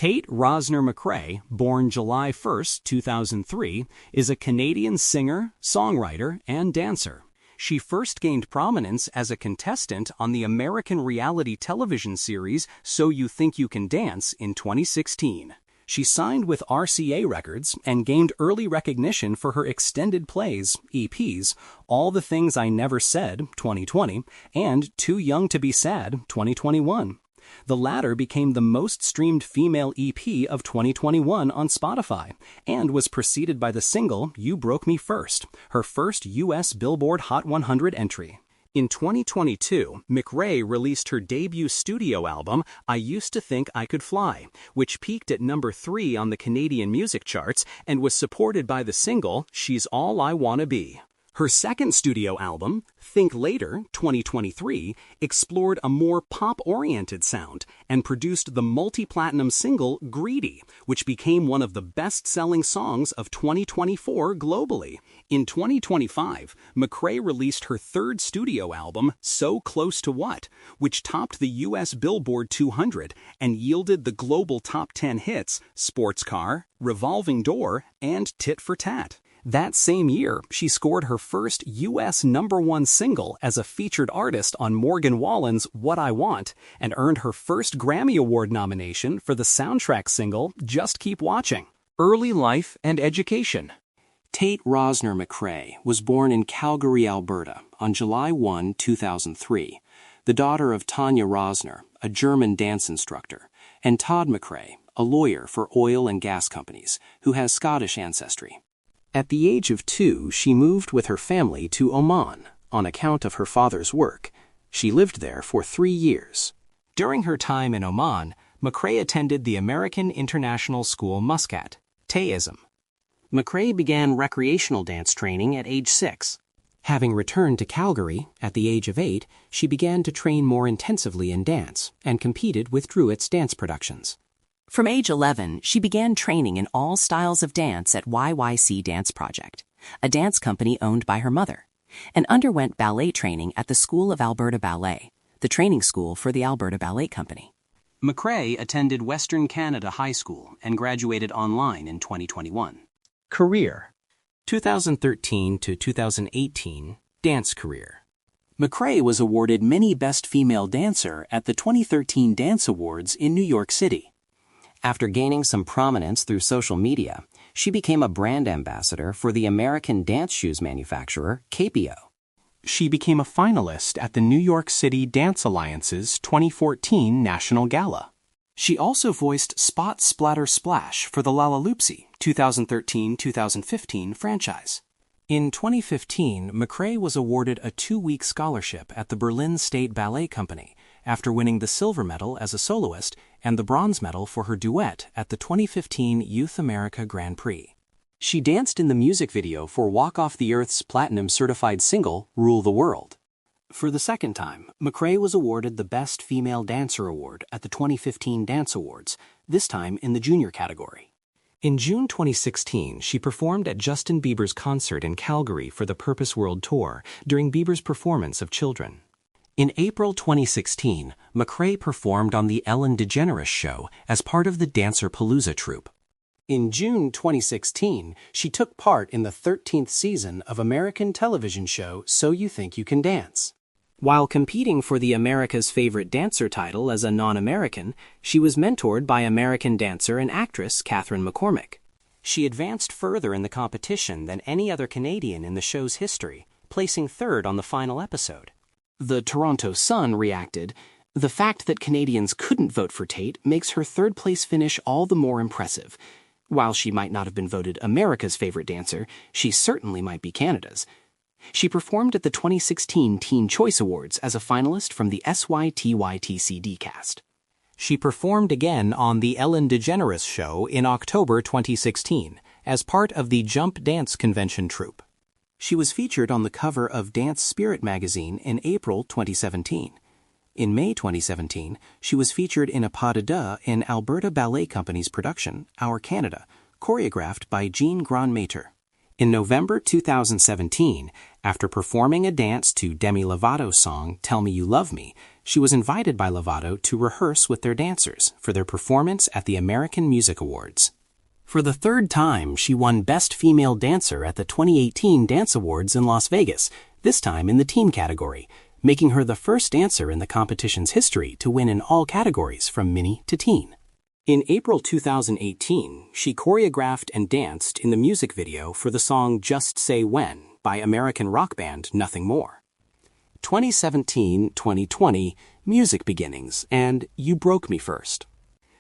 Tate Rosner McRae, born July 1, 2003, is a Canadian singer, songwriter, and dancer. She first gained prominence as a contestant on the American reality television series So You Think You Can Dance in 2016. She signed with RCA Records and gained early recognition for her extended plays, EPs, All the Things I Never Said, 2020, and Too Young to Be Sad, 2021. The latter became the most streamed female EP of 2021 on Spotify and was preceded by the single You Broke Me First, her first US Billboard Hot 100 entry. In 2022, McRae released her debut studio album, I Used to Think I Could Fly, which peaked at number 3 on the Canadian music charts and was supported by the single She's All I Wanna Be. Her second studio album, Think Later, 2023, explored a more pop-oriented sound and produced the multi-platinum single Greedy, which became one of the best-selling songs of 2024 globally. In 2025, McRae released her third studio album, So Close to What, which topped the US Billboard 200 and yielded the global top 10 hits Sports Car, Revolving Door, and Tit for Tat. That same year, she scored her first U.S. #1 single as a featured artist on Morgan Wallen's What I Want and earned her first Grammy Award nomination for the soundtrack single Just Keep Watching. Early life and education. Tate Rosner McRae was born in Calgary, Alberta, on July 1, 2003, the daughter of Tanya Rosner, a German dance instructor, and Todd McRae, a lawyer for oil and gas companies, who has Scottish ancestry. At the age of 2, she moved with her family to Oman on account of her father's work. She lived there for 3 years. During her time in Oman, McRae attended the American International School Muscat, Taism. McRae began recreational dance training at age 6. Having returned to Calgary at the age of 8, she began to train more intensively in dance and competed with Druitt's dance productions. From age 11, she began training in all styles of dance at YYC Dance Project, a dance company owned by her mother, and underwent ballet training at the School of Alberta Ballet, the training school for the Alberta Ballet Company. McRae attended Western Canada High School and graduated online in 2021. Career: 2013 to 2018, dance career. McRae was awarded many Best Female Dancer at the 2013 Dance Awards in New York City. After gaining some prominence through social media, she became a brand ambassador for the American dance shoes manufacturer, Capio. She became a finalist at the New York City Dance Alliance's 2014 National Gala. She also voiced Spot Splatter Splash for the Lalaloopsy 2013-2015 franchise. In 2015, McRae was awarded a 2-week scholarship at the Berlin State Ballet Company after winning the silver medal as a soloist and the bronze medal for her duet at the 2015 Youth America Grand Prix. She danced in the music video for Walk Off the Earth's platinum-certified single, Rule the World. For the second time, McRae was awarded the Best Female Dancer Award at the 2015 Dance Awards, this time in the junior category. In June 2016, she performed at Justin Bieber's concert in Calgary for the Purpose World Tour during Bieber's performance of Children. In April 2016, McRae performed on The Ellen DeGeneres Show as part of the Dancer Palooza troupe. In June 2016, she took part in the 13th season of American television show So You Think You Can Dance. While competing for the America's Favorite Dancer title as a non-American, she was mentored by American dancer and actress Catherine McCormick. She advanced further in the competition than any other Canadian in the show's history, placing 3rd on the final episode. The Toronto Sun reacted, "The fact that Canadians couldn't vote for Tate makes her 3rd-place finish all the more impressive. While she might not have been voted America's favorite dancer, she certainly might be Canada's." She performed at the 2016 Teen Choice Awards as a finalist from the SYTYTCD cast. She performed again on The Ellen DeGeneres Show in October 2016 as part of the Jump Dance Convention troupe. She was featured on the cover of Dance Spirit magazine in April 2017. In May 2017, she was featured in a pas de deux in Alberta Ballet Company's production, Our Canada, choreographed by Jean Grandmaître. In November 2017, After performing a dance to Demi Lovato's song Tell Me You Love Me, she was invited by Lovato to rehearse with their dancers for their performance at the American Music Awards. For the third time, she won Best Female Dancer at the 2018 Dance Awards in Las Vegas, this time in the teen category, making her the first dancer in the competition's history to win in all categories from mini to teen. In April 2018, she choreographed and danced in the music video for the song Just Say When by American rock band Nothing More. 2017-2020, Music Beginnings, and You Broke Me First.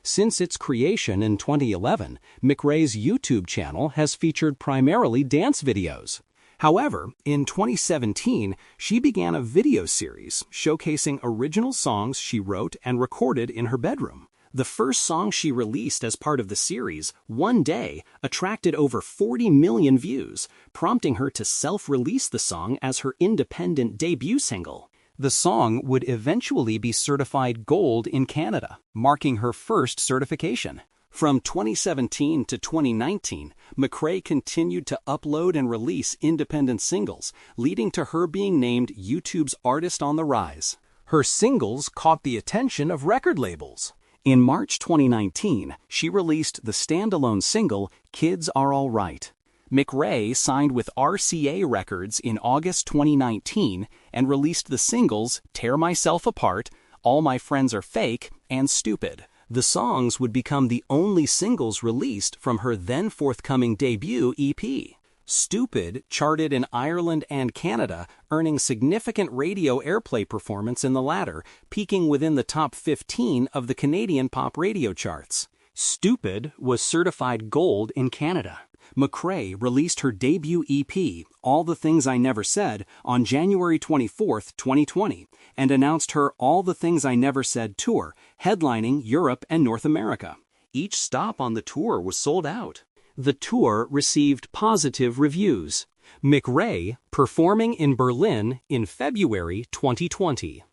Since its creation in 2011, McRae's YouTube channel has featured primarily dance videos. However, in 2017, she began a video series showcasing original songs she wrote and recorded in her bedroom. The first song she released as part of the series, One Day, attracted over 40 million views, prompting her to self-release the song as her independent debut single. The song would eventually be certified gold in Canada, marking her first certification. From 2017 to 2019, McRae continued to upload and release independent singles, leading to her being named YouTube's Artist on the Rise. Her singles caught the attention of record labels. In March 2019, she released the standalone single Kids Are All Right. McRae signed with RCA Records in August 2019 and released the singles Tear Myself Apart, All My Friends Are Fake, and Stupid. The songs would become the only singles released from her then forthcoming debut EP. Stupid charted in Ireland and Canada, earning significant radio airplay performance in the latter, peaking within the top 15 of the Canadian pop radio charts. Stupid was certified gold in Canada. McRae released her debut EP, All the Things I Never Said, on January 24, 2020, and announced her All the Things I Never Said tour, headlining Europe and North America. Each stop on the tour was sold out. The tour received positive reviews. McRae performing in Berlin in February 2020.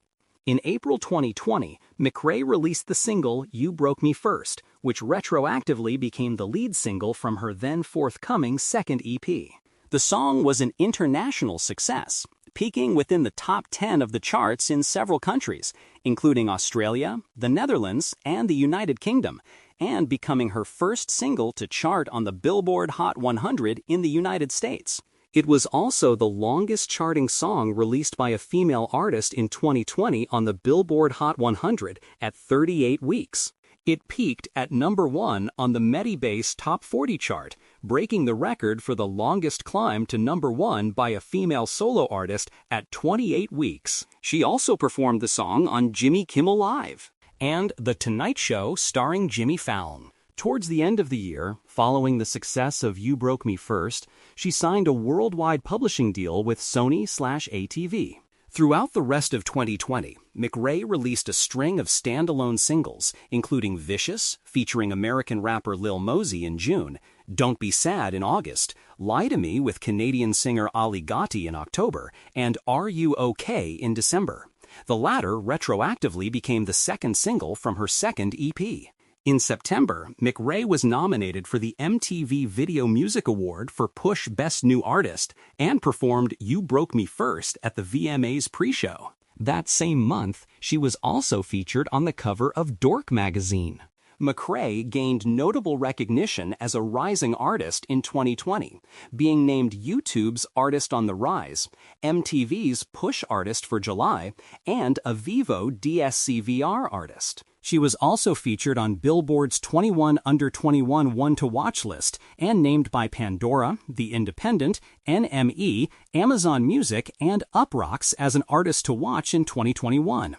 In April 2020, McRae released the single You Broke Me First, which retroactively became the lead single from her then forthcoming second EP. The song was an international success, peaking within the top 10 of the charts in several countries, including Australia, the Netherlands, and the United Kingdom, and becoming her first single to chart on the Billboard Hot 100 in the United States. It was also the longest charting song released by a female artist in 2020 on the Billboard Hot 100 at 38 weeks. It peaked at number 1 on the Medibase Top 40 chart, breaking the record for the longest climb to number 1 by a female solo artist at 28 weeks. She also performed the song on Jimmy Kimmel Live and The Tonight Show starring Jimmy Fallon. Towards the end of the year, following the success of You Broke Me First, she signed a worldwide publishing deal with Sony/ATV. Throughout the rest of 2020, McRae released a string of standalone singles, including Vicious, featuring American rapper Lil Mosey in June, Don't Be Sad in August, Lie to Me with Canadian singer Ali Gotti in October, and Are You OK in December. The latter retroactively became the second single from her second EP. In September, McRae was nominated for the MTV Video Music Award for Push Best New Artist and performed You Broke Me First at the VMA's pre-show. That same month, she was also featured on the cover of Dork magazine. McRae gained notable recognition as a rising artist in 2020, being named YouTube's Artist on the Rise, MTV's Push Artist for July, and a Vivo DSC-VR Artist. She was also featured on Billboard's 21 Under 21 One to Watch list and named by Pandora, The Independent, NME, Amazon Music, and Uproxx as an artist to watch in 2021.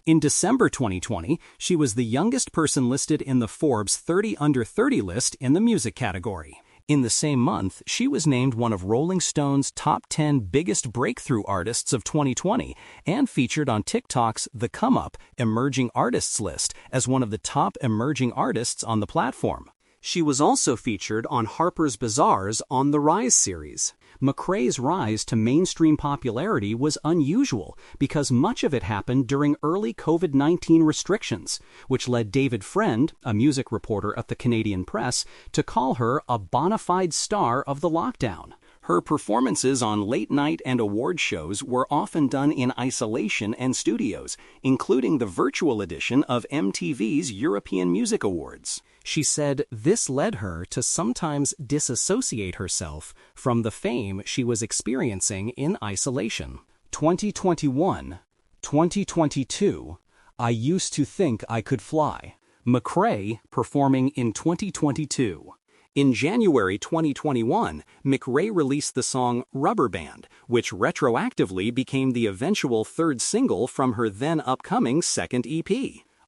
In December 2020, she was the youngest person listed in the Forbes 30 Under 30 list in the music category. In the same month, she was named one of Rolling Stone's top 10 biggest breakthrough artists of 2020 and featured on TikTok's The Come Up Emerging Artists list as one of the top emerging artists on the platform. She was also featured on Harper's Bazaar's On the Rise series. McRae's rise to mainstream popularity was unusual because much of it happened during early COVID-19 restrictions, which led David Friend, a music reporter at the Canadian Press, to call her a bona fide star of the lockdown. Her performances on late-night and award shows were often done in isolation and studios, including the virtual edition of MTV's European Music Awards. She said this led her to sometimes disassociate herself from the fame she was experiencing in isolation. 2021, 2022, I used to think I could fly. McRae performing in 2022. In January 2021, McRae released the song Rubber Band, which retroactively became the eventual third single from her then-upcoming second EP.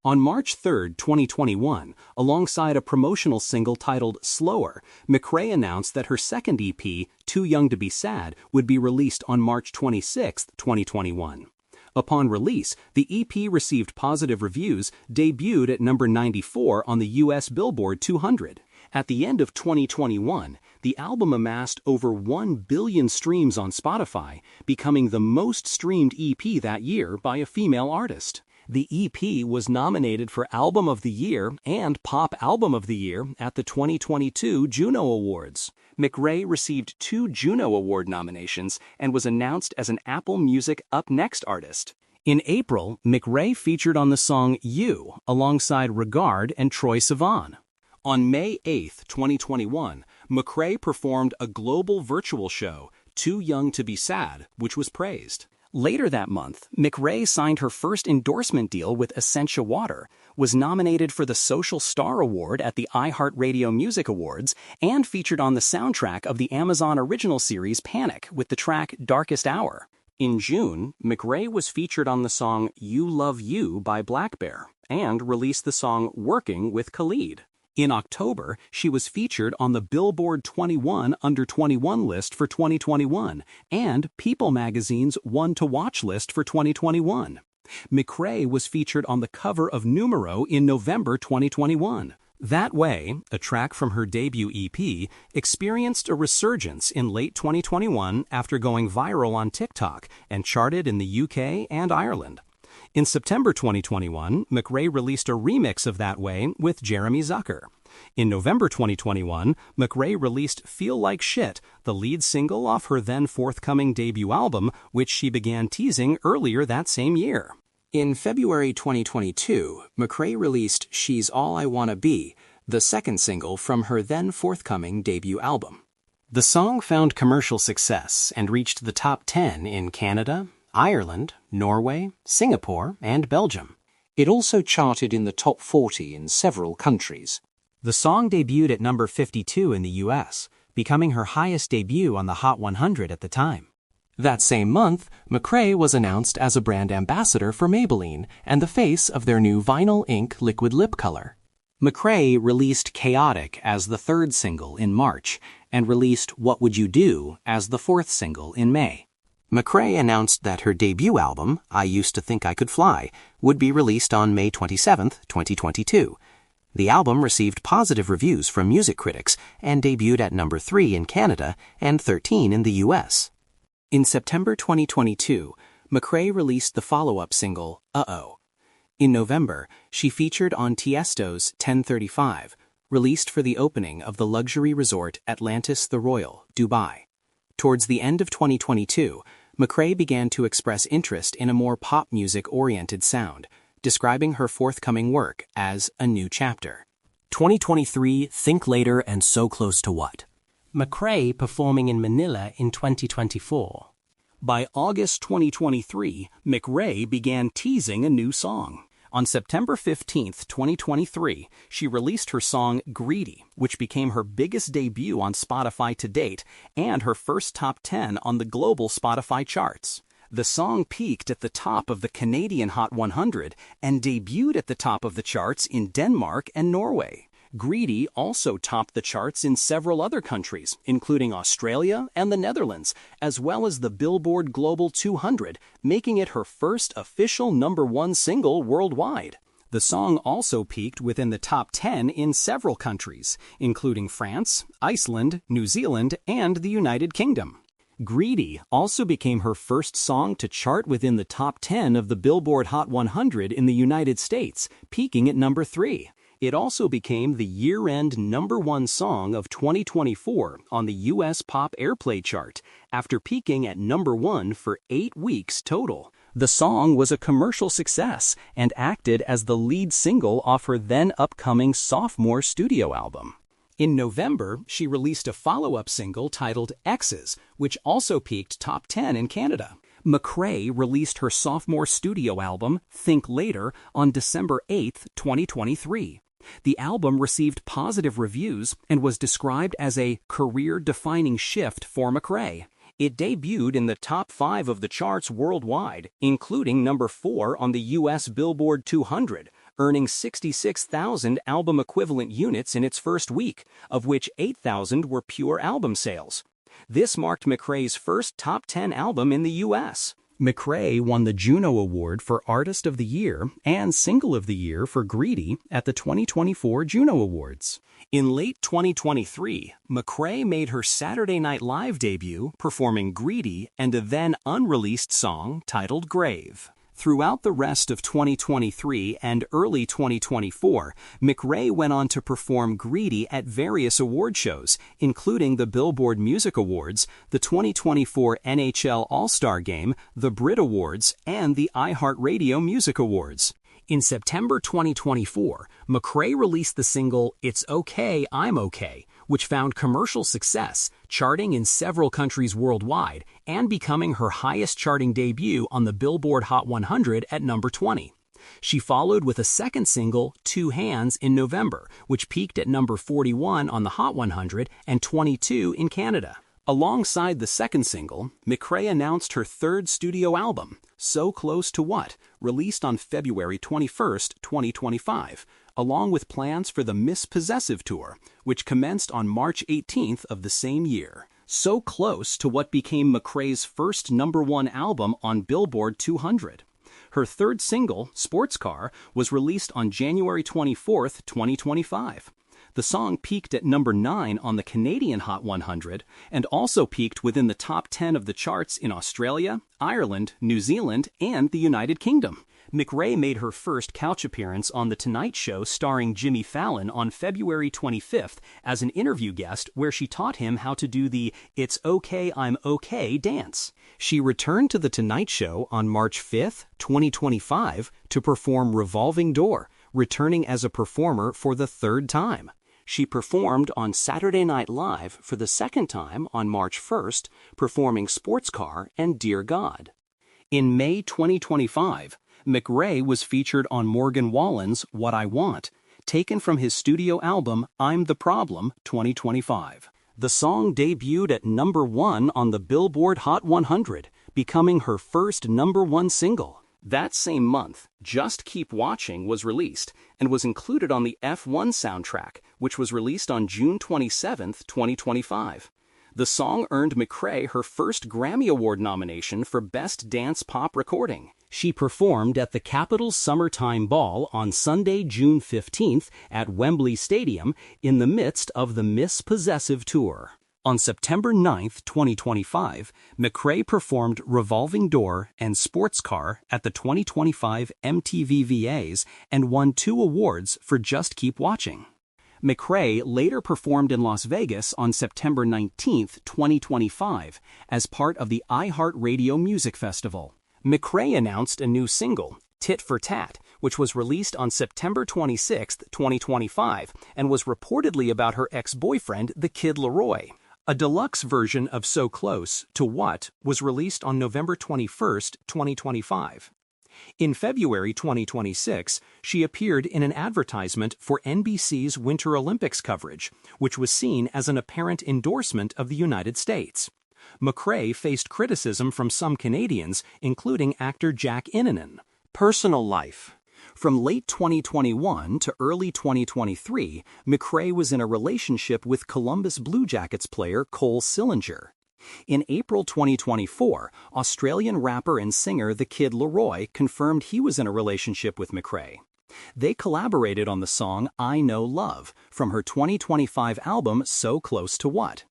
On March 3, 2021, alongside a promotional single titled Slower, McRae announced that her second EP, Too Young to Be Sad, would be released on March 26, 2021. Upon release, the EP received positive reviews, debuted at number 94 on the US Billboard 200. At the end of 2021, the album amassed over 1 billion streams on Spotify, becoming the most streamed EP that year by a female artist. The EP was nominated for Album of the Year and Pop Album of the Year at the 2022 Juno Awards. McRae received 2 Juno Award nominations and was announced as an Apple Music Up Next artist. In April, McRae featured on the song You alongside Regard and Troye Sivan. On May 8, 2021, McRae performed a global virtual show, Too Young to Be Sad, which was praised. Later that month, McRae signed her first endorsement deal with Essentia Water, was nominated for the Social Star Award at the iHeartRadio Music Awards, and featured on the soundtrack of the Amazon original series Panic with the track Darkest Hour. In June, McRae was featured on the song You Love You by Black Bear, and released the song Working with Khalid. In October, she was featured on the Billboard 21 Under 21 list for 2021 and People magazine's One to Watch list for 2021. McRae was featured on the cover of Numero in November 2021. That Way, a track from her debut EP, experienced a resurgence in late 2021 after going viral on TikTok and charted in the UK and Ireland. In September 2021, McRae released a remix of That Way with Jeremy Zucker. In November 2021, McRae released Feel Like Shit, the lead single off her then forthcoming debut album, which she began teasing earlier that same year. In February 2022, McRae released She's All I Wanna Be, the second single from her then forthcoming debut album. The song found commercial success and reached the top 10 in Canada, Ireland, Norway, Singapore, and Belgium. It also charted in the top 40 in several countries. The song debuted at number 52 in the US, becoming her highest debut on the Hot 100 at the time. That same month, McRae was announced as a brand ambassador for Maybelline and the face of their new Vinyl Ink liquid lip color. McRae released Chaotic as the third single in March and released What Would You Do as the fourth single in May. McRae announced that her debut album, I Used to Think I Could Fly, would be released on May 27, 2022. The album received positive reviews from music critics and debuted at number 3 in Canada and 13 in the US. In September 2022, McRae released the follow-up single, Uh-Oh. In November, she featured on Tiesto's 1035, released for the opening of the luxury resort Atlantis the Royal, Dubai. Towards the end of 2022, McRae began to express interest in a more pop music-oriented sound, describing her forthcoming work as a new chapter. 2023, Think Later and So Close to What? McRae performing in Manila in 2024. By August 2023, McRae began teasing a new song. On September 15, 2023, she released her song Greedy, which became her biggest debut on Spotify to date and her first top 10 on the global Spotify charts. The song peaked at the top of the Canadian Hot 100 and debuted at the top of the charts in Denmark and Norway. Greedy also topped the charts in several other countries, including Australia and the Netherlands, as well as the Billboard Global 200, making it her first official #1 single worldwide. The song also peaked within the top 10 in several countries, including France, Iceland, New Zealand, and the United Kingdom. Greedy also became her first song to chart within the top 10 of the Billboard Hot 100 in the United States, peaking at number 3. It also became the year-end #1 song of 2024 on the US Pop Airplay chart, after peaking at #1 for 8 weeks total. The song was a commercial success and acted as the lead single off her then-upcoming sophomore studio album. In November, she released a follow-up single titled X's, which also peaked top 10 in Canada. McRae released her sophomore studio album, Think Later, on December 8, 2023. The album received positive reviews and was described as a career-defining shift for McRae. It debuted in the top 5 of the charts worldwide, including #4 on the US Billboard 200, earning 66,000 album equivalent units in its first week, of which 8,000 were pure album sales. This marked McRae's first top 10 album in the US. McRae won the Juno Award for Artist of the Year and Single of the Year for Greedy at the 2024 Juno Awards. In late 2023, McRae made her Saturday Night Live debut performing Greedy and a then unreleased song titled Grave. Throughout the rest of 2023 and early 2024, McRae went on to perform Greedy at various award shows, including the Billboard Music Awards, the 2024 NHL All-Star Game, the Brit Awards, and the iHeartRadio Music Awards. In September 2024, McRae released the single It's Okay, I'm Okay, which found commercial success, charting in several countries worldwide, and becoming her highest-charting debut on the Billboard Hot 100 at #20. She followed with a second single, Two Hands, in November, which peaked at #41 on the Hot 100 and 22 in Canada. Alongside the second single, McRae announced her third studio album, So Close to What, released on February 21, 2025, along with plans for the Miss Possessive Tour, which commenced on March 18th of the same year. So Close to What became McRae's first #1 album on Billboard 200. Her third single, Sports Car, was released on January 24, 2025. The song peaked at #9 on the Canadian Hot 100 and also peaked within the top 10 of the charts in Australia, Ireland, New Zealand, and the United Kingdom. McRae made her first couch appearance on The Tonight Show starring Jimmy Fallon on February 25th as an interview guest, where she taught him how to do the It's Okay, I'm Okay dance. She returned to The Tonight Show on March 5th, 2025 to perform Revolving Door, returning as a performer for the third time. She performed on Saturday Night Live for the second time on March 1st, performing Sports Car and Dear God. In May 2025, McRae was featured on Morgan Wallen's What I Want, taken from his studio album I'm the Problem 2025. The song debuted at #1 on the Billboard Hot 100, becoming her first #1 single. That same month, Just Keep Watching was released and was included on the F1 soundtrack, which was released on June 27, 2025. The song earned McRae her first Grammy Award nomination for Best Dance Pop Recording. She performed at the Capitol Summertime Ball on Sunday, June 15th at Wembley Stadium in the midst of the Miss Possessive Tour. On September 9, 2025, McRae performed Revolving Door and Sports Car at the 2025 MTV VAs and won 2 awards for Just Keep Watching. McRae later performed in Las Vegas on September 19, 2025, as part of the iHeartRadio Music Festival. McRae announced a new single, Tit for Tat, which was released on September 26, 2025, and was reportedly about her ex-boyfriend, the Kid Laroi. A deluxe version of So Close to What was released on November 21, 2025. In February 2026, she appeared in an advertisement for NBC's Winter Olympics coverage, which was seen as an apparent endorsement of the United States. McRae faced criticism from some Canadians, including actor Jack Innanen. Personal life. From late 2021 to early 2023, McRae was in a relationship with Columbus Blue Jackets player Cole Sillinger. In April 2024, Australian rapper and singer The Kid Laroi confirmed he was in a relationship with McRae. They collaborated on the song I Know Love from her 2025 album So Close to What.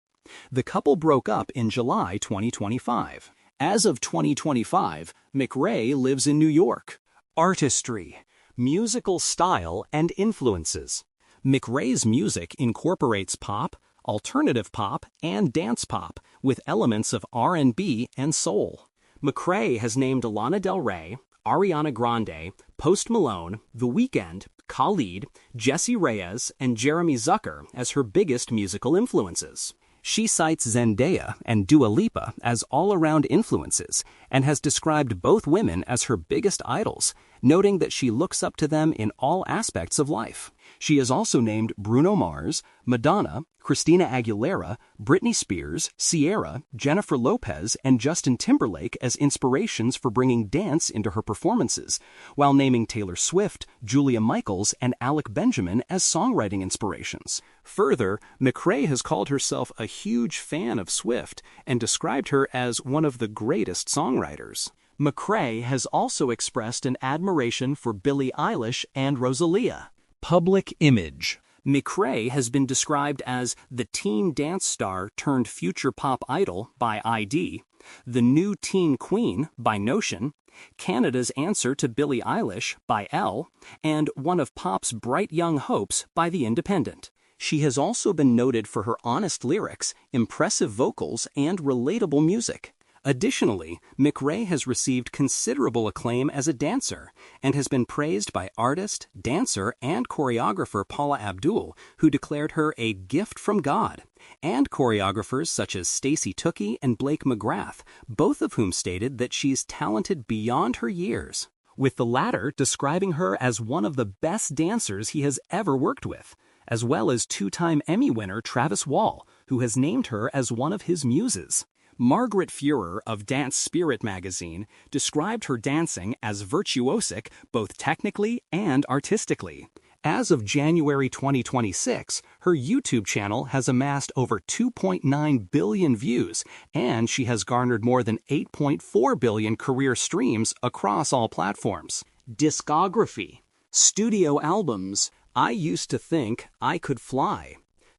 The couple broke up in July 2025. As of 2025, McRae lives in New York. Artistry. Musical style and influences. McRae's music incorporates pop, alternative pop, and dance pop, with elements of R&B and soul. McRae has named Lana Del Rey, Ariana Grande, Post Malone, The Weeknd, Khalid, Jessie Reyez, and Jeremy Zucker as her biggest musical influences. She cites Zendaya and Dua Lipa as all-around influences and has described both women as her biggest idols, noting that she looks up to them in all aspects of life. She has also named Bruno Mars, Madonna, Christina Aguilera, Britney Spears, Ciara, Jennifer Lopez, and Justin Timberlake as inspirations for bringing dance into her performances, while naming Taylor Swift, Julia Michaels, and Alec Benjamin as songwriting inspirations. Further, McRae has called herself a huge fan of Swift and described her as one of the greatest songwriters. McRae has also expressed an admiration for Billie Eilish and Rosalia. Public image. McRae has been described as the teen dance star turned future pop idol by ID, the new teen queen by Notion, Canada's answer to Billie Eilish by Elle, and one of pop's bright young hopes by The Independent. She has also been noted for her honest lyrics, impressive vocals, and relatable music. Additionally, McRae has received considerable acclaim as a dancer and has been praised by artist, dancer, and choreographer Paula Abdul, who declared her a gift from God, and choreographers such as Stacey Tookey and Blake McGrath, both of whom stated that she's talented beyond her years, with the latter describing her as one of the best dancers he has ever worked with, as well as two-time Emmy winner Travis Wall, who has named her as one of his muses. Margaret Fuhrer of Dance Spirit magazine described her dancing as virtuosic both technically and artistically. As of January 2026, her YouTube channel has amassed over 2.9 billion views, and she has garnered more than 8.4 billion career streams across all platforms. Discography. Studio albums. I Used to Think I Could Fly,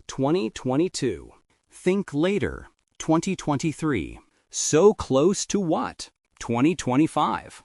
2022. Think Later, 2023. So Close to What, 2025.